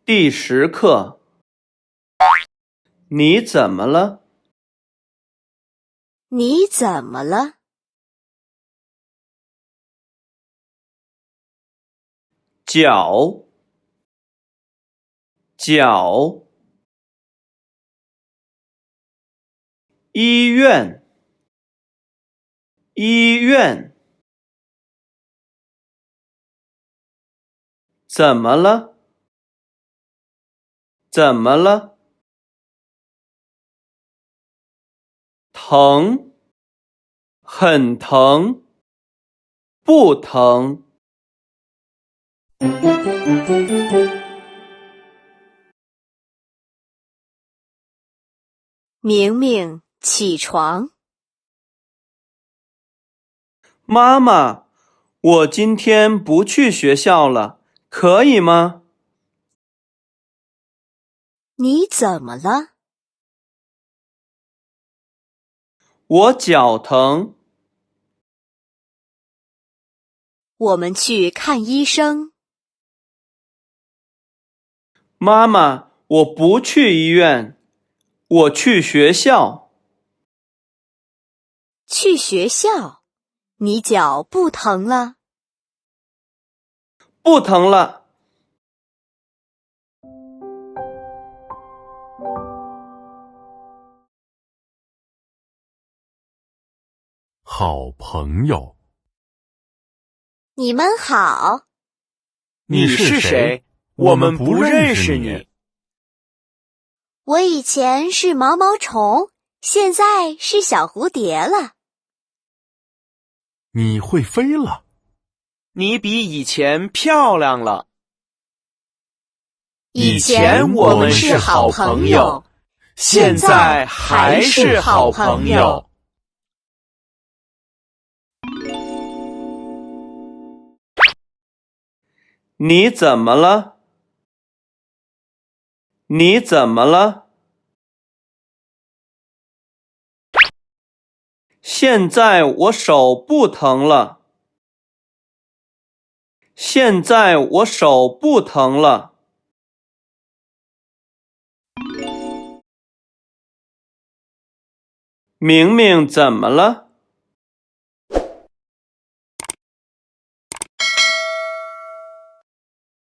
第10课，你怎么了？你怎么了？脚，医院，怎么了？疼，很疼，不疼。明明，起床。妈妈，我今天不去学校了，可以吗？你怎么了？我脚疼。我们去看医生。妈妈，我不去医院，我去学校。去学校？你脚不疼了？不疼了。好朋友，你们好。你是谁？我们不认识你。我以前是毛毛虫，现在是小蝴蝶了。你会飞了。你比以前漂亮了。以前我们是好朋友，现在还是好朋友。你怎么了？你怎么了？现在我手不疼了。现在我手不疼了。明明怎么了？